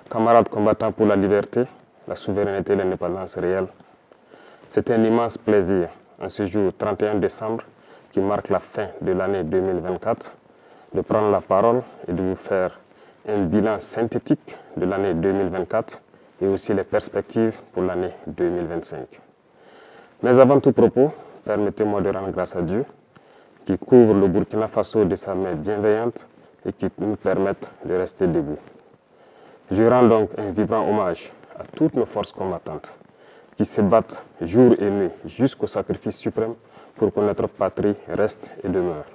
Camarades combattants pour la liberté, la souveraineté et l'indépendance réelle, c'est un immense plaisir, en ce jour 31 décembre, qui marque la fin de l'année 2024, de prendre la parole et de vous faire un bilan synthétique de l'année 2024 et aussi les perspectives pour l'année 2025. Mais avant tout propos, permettez-moi de rendre grâce à Dieu qui couvre le Burkina Faso de sa main bienveillante et qui nous permette de rester debout. Je rends donc un vibrant hommage à toutes nos forces combattantes qui se battent jour et nuit jusqu'au sacrifice suprême pour que notre patrie reste et demeure.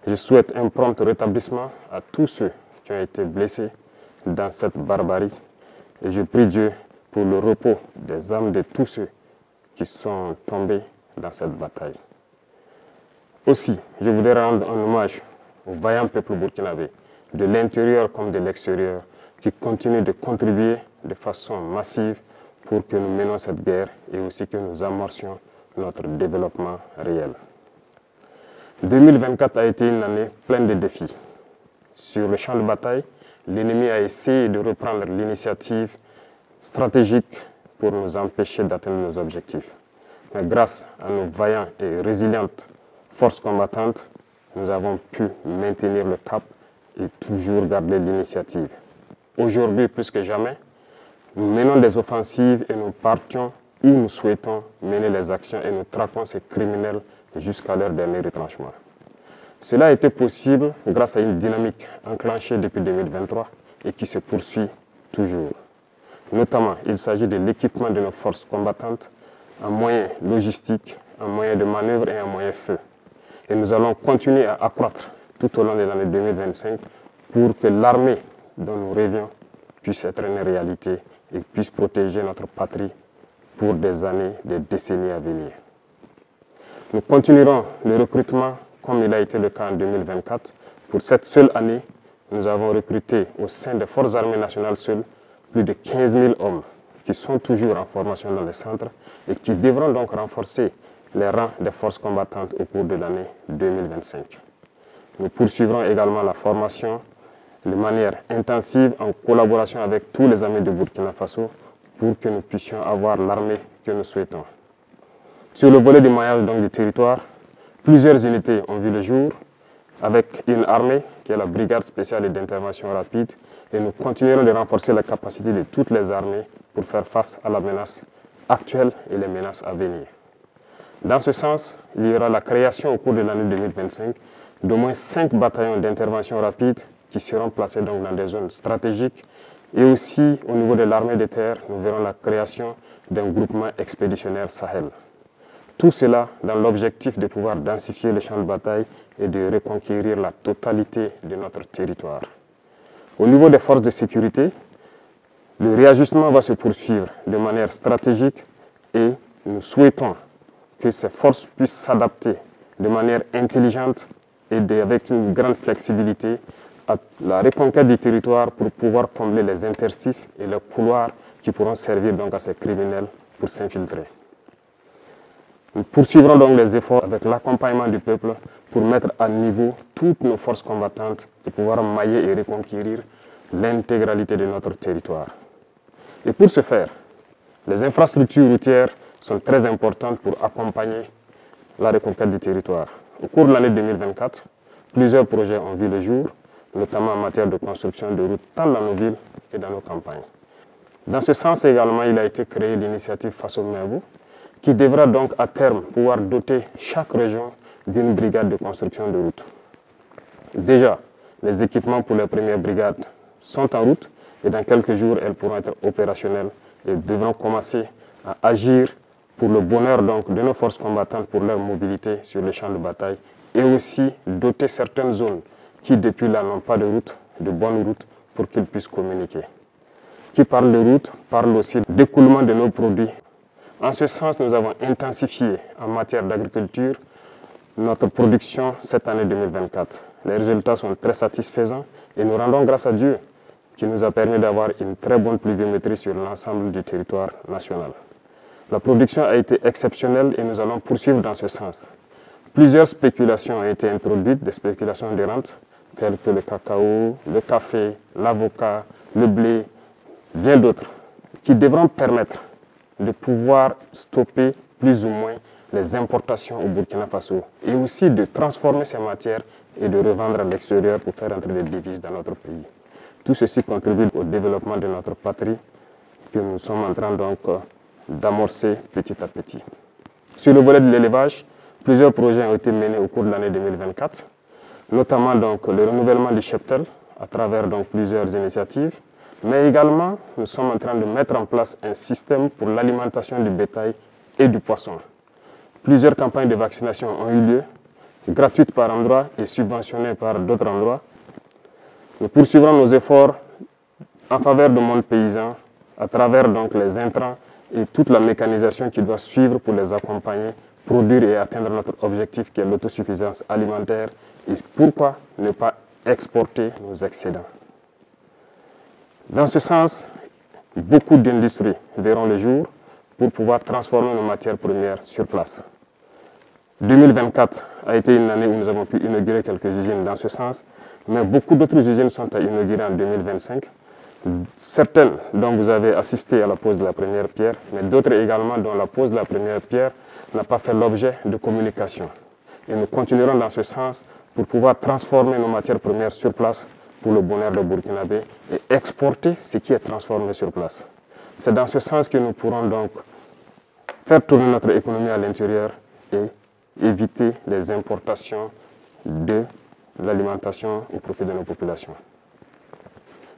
Je souhaite un prompt rétablissement à tous ceux qui ont été blessés dans cette barbarie et je prie Dieu pour le repos des âmes de tous ceux qui sont tombés dans cette bataille. Aussi, je voudrais rendre un hommage au vaillant peuple burkinabé, de l'intérieur comme de l'extérieur, qui continue de contribuer de façon massive pour que nous menions cette guerre et aussi que nous amorcions notre développement réel. 2024 a été une année pleine de défis. Sur le champ de bataille, l'ennemi a essayé de reprendre l'initiative stratégique pour nous empêcher d'atteindre nos objectifs. Mais grâce à nos vaillants et résilientes forces combattantes, nous avons pu maintenir le cap et toujours garder l'initiative. Aujourd'hui, plus que jamais, nous menons des offensives et nous partions où nous souhaitons mener les actions et nous traquons ces criminels jusqu'à leur dernier retranchement. Cela a été possible grâce à une dynamique enclenchée depuis 2023 et qui se poursuit toujours. Notamment, il s'agit de l'équipement de nos forces combattantes en moyens logistiques, en moyens de manœuvre et en moyens feu. Et nous allons continuer à accroître tout au long de l'année 2025 pour que l'armée dont nous rêvions puisse être une réalité et puisse protéger notre patrie pour des années, des décennies à venir. Nous continuerons le recrutement comme il a été le cas en 2024. Pour cette seule année, nous avons recruté au sein des Forces armées nationales seules plus de 15 000 hommes qui sont toujours en formation dans les centres et qui devront donc renforcer les rangs des forces combattantes au cours de l'année 2025. Nous poursuivrons également la formation de manière intensive en collaboration avec tous les amis de Burkina Faso pour que nous puissions avoir l'armée que nous souhaitons. Sur le volet du maillage du territoire, plusieurs unités ont vu le jour avec une armée qui est la Brigade spéciale et d'intervention rapide et nous continuerons de renforcer la capacité de toutes les armées pour faire face à la menace actuelle et les menaces à venir. Dans ce sens, il y aura la création au cours de l'année 2025 d'au moins 5 bataillons d'intervention rapide qui seront placés donc dans des zones stratégiques et aussi au niveau de l'armée de terre, nous verrons la création d'un groupement expéditionnaire Sahel. Tout cela dans l'objectif de pouvoir densifier les champs de bataille et de reconquérir la totalité de notre territoire. Au niveau des forces de sécurité, le réajustement va se poursuivre de manière stratégique et nous souhaitons que ces forces puissent s'adapter de manière intelligente et avec une grande flexibilité à la reconquête du territoire pour pouvoir combler les interstices et les couloirs qui pourront servir donc à ces criminels pour s'infiltrer. Nous poursuivrons donc les efforts avec l'accompagnement du peuple pour mettre à niveau toutes nos forces combattantes et pouvoir mailler et reconquérir l'intégralité de notre territoire. Et pour ce faire, les infrastructures routières sont très importantes pour accompagner la reconquête du territoire. Au cours de l'année 2024, plusieurs projets ont vu le jour, notamment en matière de construction de routes tant dans nos villes que dans nos campagnes. Dans ce sens également, il a été créé l'initiative Faso Mebou, qui devra donc à terme pouvoir doter chaque région d'une brigade de construction de routes. Déjà, les équipements pour les premières brigades sont en route et dans quelques jours, elles pourront être opérationnelles et devront commencer à agir pour le bonheur donc de nos forces combattantes pour leur mobilité sur les champs de bataille et aussi doter certaines zones qui depuis là n'ont pas de route, de bonnes routes pour qu'ils puissent communiquer. Qui parle de route parle aussi d'écoulement de nos produits. En ce sens, nous avons intensifié en matière d'agriculture notre production cette année 2024. Les résultats sont très satisfaisants et nous rendons grâce à Dieu qui nous a permis d'avoir une très bonne pluviométrie sur l'ensemble du territoire national. La production a été exceptionnelle et nous allons poursuivre dans ce sens. Plusieurs spéculations ont été introduites, des spéculations de rente, telles que le cacao, le café, l'avocat, le blé, bien d'autres, qui devront permettre de pouvoir stopper plus ou moins les importations au Burkina Faso et aussi de transformer ces matières et de revendre à l'extérieur pour faire entrer des devises dans notre pays. Tout ceci contribue au développement de notre patrie que nous sommes en train donc d'amorcer petit à petit. Sur le volet de l'élevage, plusieurs projets ont été menés au cours de l'année 2024, notamment donc le renouvellement du cheptel à travers donc plusieurs initiatives, mais également nous sommes en train de mettre en place un système pour l'alimentation du bétail et du poisson. Plusieurs campagnes de vaccination ont eu lieu, gratuites par endroits et subventionnées par d'autres endroits. Nous poursuivrons nos efforts en faveur du monde paysan à travers donc les intrants et toute la mécanisation qui doit suivre pour les accompagner, produire et atteindre notre objectif qui est l'autosuffisance alimentaire et pourquoi ne pas exporter nos excédents. Dans ce sens, beaucoup d'industries verront le jour pour pouvoir transformer nos matières premières sur place. 2024 a été une année où nous avons pu inaugurer quelques usines dans ce sens, mais beaucoup d'autres usines sont à inaugurer en 2025. Certaines dont vous avez assisté à la pose de la première pierre, mais d'autres également dont la pose de la première pierre n'a pas fait l'objet de communication. Et nous continuerons dans ce sens pour pouvoir transformer nos matières premières sur place pour le bonheur des Burkinabés et exporter ce qui est transformé sur place. C'est dans ce sens que nous pourrons donc faire tourner notre économie à l'intérieur et éviter les importations de l'alimentation au profit de nos populations.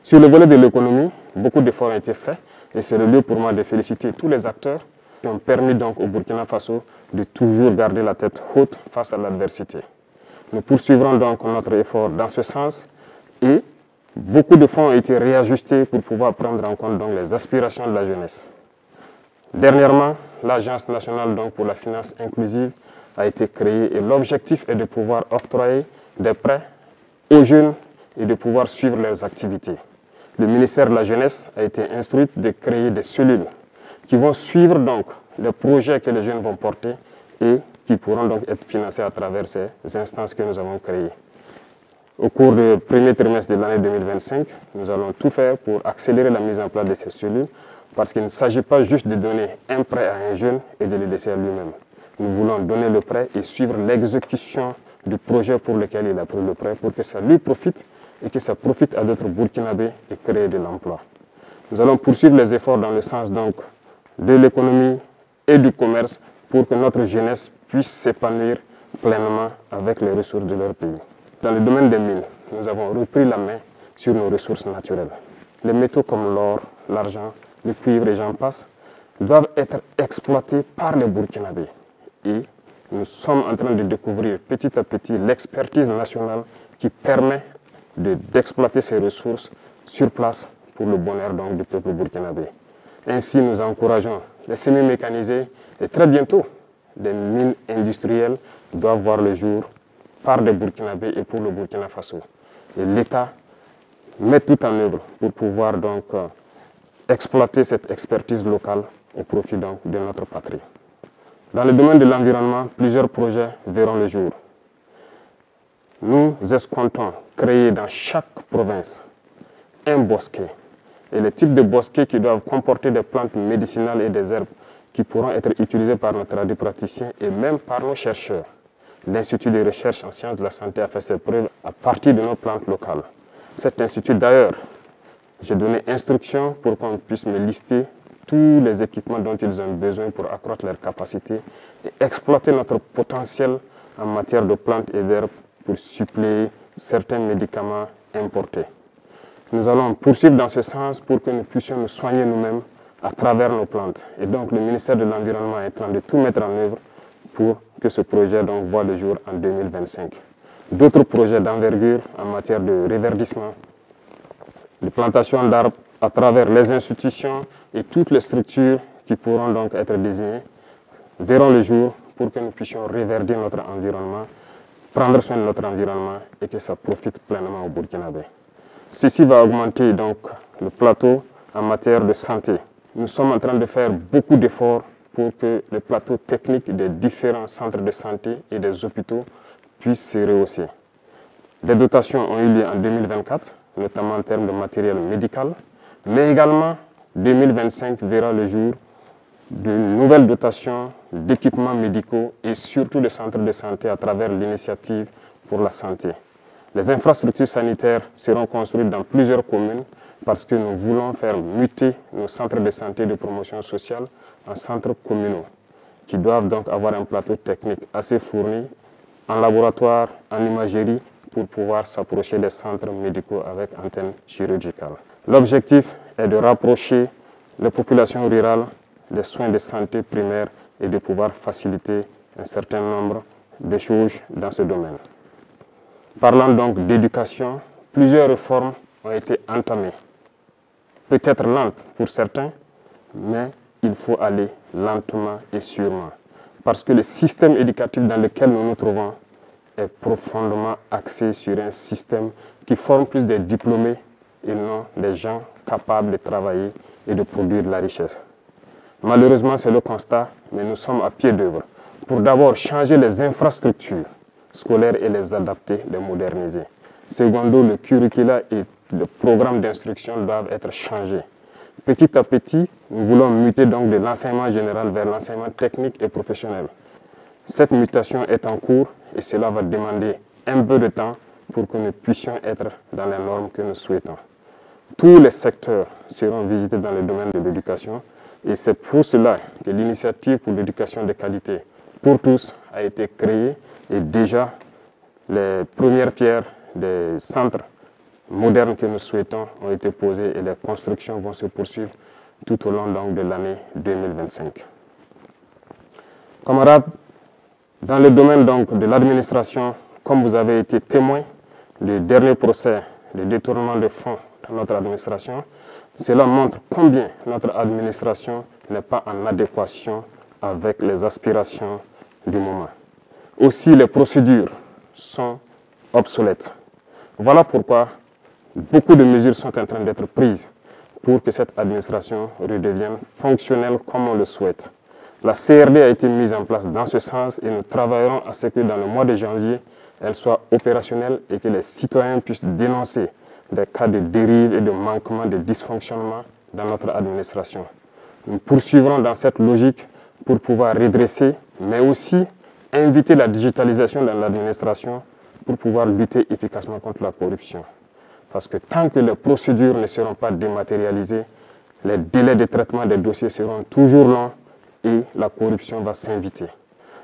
Sur le volet de l'économie, beaucoup d'efforts ont été faits et c'est le lieu pour moi de féliciter tous les acteurs qui ont permis donc au Burkina Faso de toujours garder la tête haute face à l'adversité. Nous poursuivrons donc notre effort dans ce sens et beaucoup de fonds ont été réajustés pour pouvoir prendre en compte donc les aspirations de la jeunesse. Dernièrement, l'Agence nationale donc pour la finance inclusive a été créée et l'objectif est de pouvoir octroyer des prêts aux jeunes et de pouvoir suivre leurs activités. Le ministère de la Jeunesse a été instruit de créer des cellules qui vont suivre donc les projets que les jeunes vont porter et qui pourront donc être financés à travers ces instances que nous avons créées. Au cours du premier trimestre de l'année 2025, nous allons tout faire pour accélérer la mise en place de ces cellules parce qu'il ne s'agit pas juste de donner un prêt à un jeune et de le laisser à lui-même. Nous voulons donner le prêt et suivre l'exécution du projet pour lequel il a pris le prêt pour que ça lui profite et que ça profite à d'autres Burkinabés et créer de l'emploi. Nous allons poursuivre les efforts dans le sens donc de l'économie et du commerce pour que notre jeunesse puisse s'épanouir pleinement avec les ressources de leur pays. Dans le domaine des mines, nous avons repris la main sur nos ressources naturelles. Les métaux comme l'or, l'argent, le cuivre et j'en passe doivent être exploités par les Burkinabés. Et nous sommes en train de découvrir petit à petit l'expertise nationale qui permet d'exploiter ces ressources sur place pour le bonheur donc, du peuple burkinabé. Ainsi, nous encourageons les semi-mécanisés et très bientôt, des mines industrielles doivent voir le jour par des Burkinabés et pour le Burkina Faso. Et l'État met tout en œuvre pour pouvoir donc exploiter cette expertise locale au profit donc, de notre patrie. Dans le domaine de l'environnement, plusieurs projets verront le jour. Nous escomptons créer dans chaque province un bosquet et les types de bosquets qui doivent comporter des plantes médicinales et des herbes qui pourront être utilisées par nos tradipraticiens et même par nos chercheurs. L'Institut de recherche en sciences de la santé a fait ses preuves à partir de nos plantes locales. Cet institut d'ailleurs, j'ai donné instruction pour qu'on puisse me lister tous les équipements dont ils ont besoin pour accroître leur capacité et exploiter notre potentiel en matière de plantes et d'herbes pour suppléer certains médicaments importés. Nous allons poursuivre dans ce sens pour que nous puissions nous soigner nous-mêmes à travers nos plantes. Et donc le ministère de l'Environnement est en train de tout mettre en œuvre pour que ce projet donc voit le jour en 2025. D'autres projets d'envergure en matière de reverdissement, de plantation d'arbres à travers les institutions et toutes les structures qui pourront donc être désignées verront le jour pour que nous puissions reverdir notre environnement, prendre soin de notre environnement et que ça profite pleinement aux Burkinabés. Ceci va augmenter donc le plateau en matière de santé. Nous sommes en train de faire beaucoup d'efforts pour que le plateau technique des différents centres de santé et des hôpitaux puisse se rehausser. Des dotations ont eu lieu en 2024, notamment en termes de matériel médical, Mais également, 2025 verra le jour d'une nouvelle dotation d'équipements médicaux et surtout de centres de santé à travers l'initiative pour la santé. Les infrastructures sanitaires seront construites dans plusieurs communes parce que nous voulons faire muter nos centres de santé et de promotion sociale en centres communaux qui doivent donc avoir un plateau technique assez fourni en laboratoire, en imagerie pour pouvoir s'approcher des centres médicaux avec antenne chirurgicale. L'objectif est de rapprocher les populations rurales des soins de santé primaires et de pouvoir faciliter un certain nombre de choses dans ce domaine. Parlant donc d'éducation, plusieurs réformes ont été entamées. Peut-être lentes pour certains, mais il faut aller lentement et sûrement. Parce que le système éducatif dans lequel nous nous trouvons est profondément axé sur un système qui forme plus des diplômés et non des gens capables de travailler et de produire de la richesse. Malheureusement, c'est le constat, mais nous sommes à pied d'œuvre pour d'abord changer les infrastructures scolaires et les adapter, les moderniser. Secondo, le curricula et le programme d'instruction doivent être changés. Petit à petit, nous voulons muter donc de l'enseignement général vers l'enseignement technique et professionnel. Cette mutation est en cours et cela va demander un peu de temps pour que nous puissions être dans les normes que nous souhaitons. Tous les secteurs seront visités dans le domaine de l'éducation et c'est pour cela que l'initiative pour l'éducation de qualité pour tous a été créée et déjà les premières pierres des centres modernes que nous souhaitons ont été posées et les constructions vont se poursuivre tout au long donc, de l'année 2025. Camarades, dans le domaine donc, de l'administration, comme vous avez été témoin du dernier procès de détournement de fonds dans notre administration, cela montre combien notre administration n'est pas en adéquation avec les aspirations du moment. Aussi, les procédures sont obsolètes. Voilà pourquoi beaucoup de mesures sont en train d'être prises pour que cette administration redevienne fonctionnelle comme on le souhaite. La CRD a été mise en place dans ce sens et nous travaillerons à ce que dans le mois de janvier, elle soit opérationnelle et que les citoyens puissent dénoncer des cas de dérive et de manquement, de dysfonctionnement dans notre administration. Nous poursuivrons dans cette logique pour pouvoir redresser, mais aussi inviter la digitalisation dans l'administration pour pouvoir lutter efficacement contre la corruption. Parce que tant que les procédures ne seront pas dématérialisées, les délais de traitement des dossiers seront toujours longs et la corruption va s'inviter.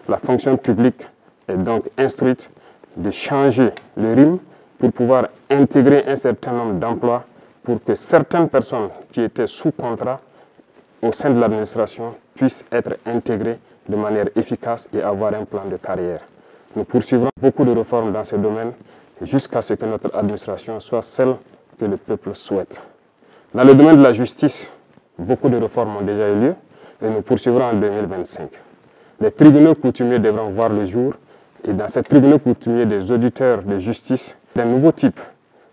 La fonction publique est donc instruite de changer le rythme pour pouvoir intégrer un certain nombre d'emplois pour que certaines personnes qui étaient sous contrat au sein de l'administration puissent être intégrées de manière efficace et avoir un plan de carrière. Nous poursuivrons beaucoup de réformes dans ce domaine jusqu'à ce que notre administration soit celle que le peuple souhaite. Dans le domaine de la justice, beaucoup de réformes ont déjà eu lieu et nous poursuivrons en 2025. Les tribunaux coutumiers devront voir le jour et dans ces tribunaux coutumiers, des auditeurs de justice, des nouveaux types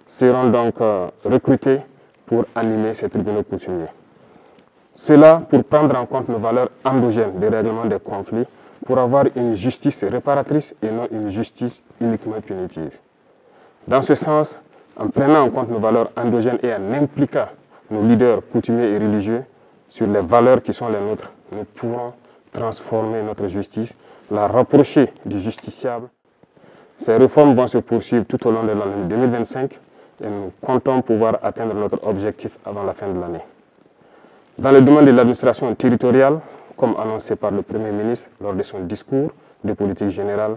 seront donc recrutés pour animer ces tribunaux coutumiers. Cela pour prendre en compte nos valeurs endogènes de règlement des conflits, pour avoir une justice réparatrice et non une justice uniquement punitive. Dans ce sens, en prenant en compte nos valeurs endogènes et en impliquant nos leaders coutumiers et religieux sur les valeurs qui sont les nôtres, nous pourrons transformer notre justice, la rapprocher du justiciable. Ces réformes vont se poursuivre tout au long de l'année 2025 et nous comptons pouvoir atteindre notre objectif avant la fin de l'année. Dans le domaine de l'administration territoriale, comme annoncé par le Premier ministre lors de son discours de politique générale,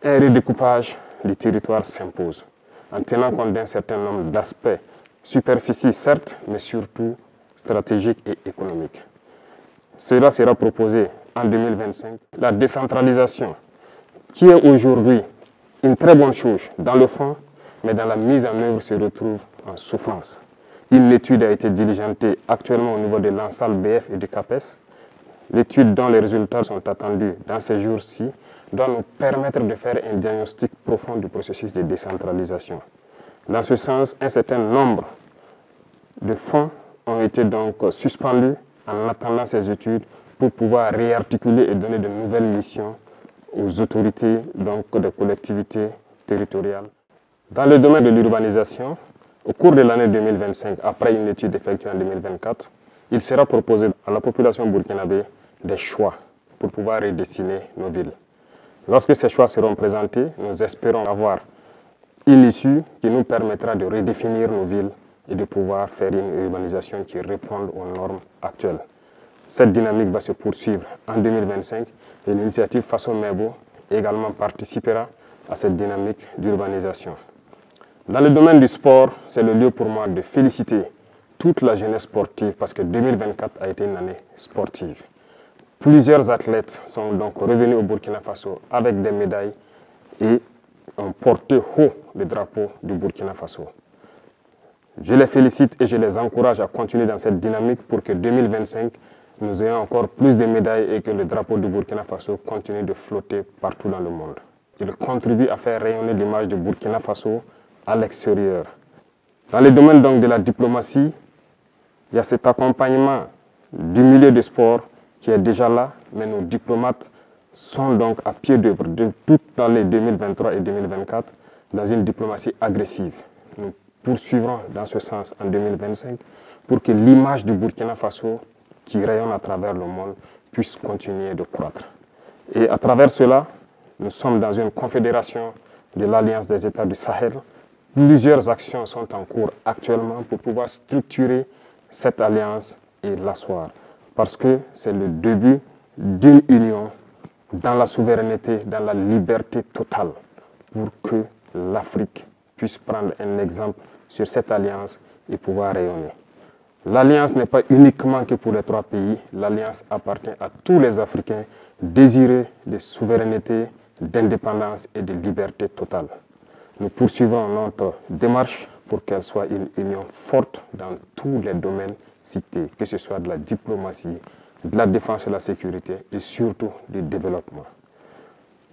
un redécoupage du territoire s'impose, en tenant compte d'un certain nombre d'aspects, superficie certes, mais surtout stratégiques et économiques. Cela sera proposé en 2025. La décentralisation, qui est aujourd'hui une très bonne chose dans le fond, mais dans la mise en œuvre se retrouve en souffrance. Une étude a été diligentée actuellement au niveau de l'ANSAL BF et du CAPES. L'étude dont les résultats sont attendus dans ces jours-ci doit nous permettre de faire un diagnostic profond du processus de décentralisation. Dans ce sens, un certain nombre de fonds ont été donc suspendus en attendant ces études pour pouvoir réarticuler et donner de nouvelles missions aux autorités donc des collectivités territoriales. Dans le domaine de l'urbanisation, Au cours de l'année 2025, après une étude effectuée en 2024, il sera proposé à la population burkinabé des choix pour pouvoir redessiner nos villes. Lorsque ces choix seront présentés, nous espérons avoir une issue qui nous permettra de redéfinir nos villes et de pouvoir faire une urbanisation qui réponde aux normes actuelles. Cette dynamique va se poursuivre en 2025 et l'initiative Faso Mebo également participera à cette dynamique d'urbanisation. Dans le domaine du sport, c'est le lieu pour moi de féliciter toute la jeunesse sportive parce que 2024 a été une année sportive. Plusieurs athlètes sont donc revenus au Burkina Faso avec des médailles et ont porté haut le drapeau du Burkina Faso. Je les félicite et je les encourage à continuer dans cette dynamique pour que 2025, nous ayons encore plus de médailles et que le drapeau du Burkina Faso continue de flotter partout dans le monde. Il contribue à faire rayonner l'image du Burkina Faso à l'extérieur. Dans le domaine donc de la diplomatie, il y a cet accompagnement du milieu du sport qui est déjà là, mais nos diplomates sont donc à pied d'œuvre de toute l'année 2023 et 2024 dans une diplomatie agressive. Nous poursuivrons dans ce sens en 2025 pour que l'image du Burkina Faso qui rayonne à travers le monde puisse continuer de croître. Et à travers cela, nous sommes dans une confédération de l'Alliance des États du Sahel. Plusieurs actions sont en cours actuellement pour pouvoir structurer cette alliance et l'asseoir. Parce que c'est le début d'une union dans la souveraineté, dans la liberté totale, pour que l'Afrique puisse prendre un exemple sur cette alliance et pouvoir rayonner. L'alliance n'est pas uniquement que pour les 3 pays, l'alliance appartient à tous les Africains désireux de souveraineté, d'indépendance et de liberté totale. Nous poursuivrons notre démarche pour qu'elle soit une union forte dans tous les domaines cités, que ce soit de la diplomatie, de la défense et de la sécurité et surtout du développement.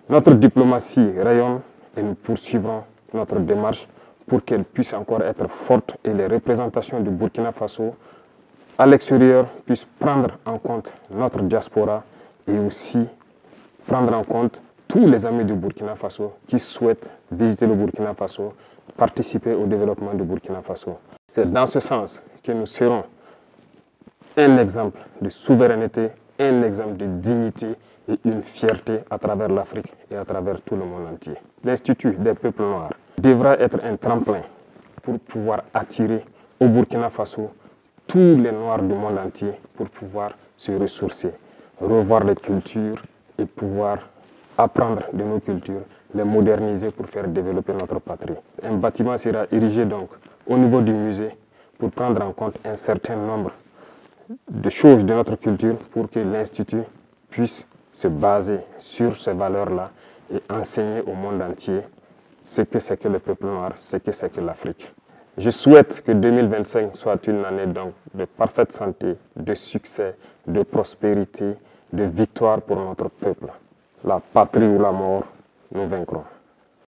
Notre diplomatie rayonne et nous poursuivrons notre démarche pour qu'elle puisse encore être forte et les représentations du Burkina Faso à l'extérieur puissent prendre en compte notre diaspora et aussi prendre en compte tous les amis du Burkina Faso qui souhaitent visiter le Burkina Faso, participer au développement du Burkina Faso. C'est dans ce sens que nous serons un exemple de souveraineté, un exemple de dignité et une fierté à travers l'Afrique et à travers tout le monde entier. L'Institut des peuples noirs devra être un tremplin pour pouvoir attirer au Burkina Faso tous les Noirs du monde entier pour pouvoir se ressourcer, revoir les cultures et pouvoir apprendre de nos cultures, les moderniser pour faire développer notre patrie. Un bâtiment sera érigé donc au niveau du musée pour prendre en compte un certain nombre de choses de notre culture pour que l'Institut puisse se baser sur ces valeurs-là et enseigner au monde entier ce que c'est que le peuple noir, ce que c'est que l'Afrique. Je souhaite que 2025 soit une année donc de parfaite santé, de succès, de prospérité, de victoire pour notre peuple. La patrie ou la mort, nous vaincrons.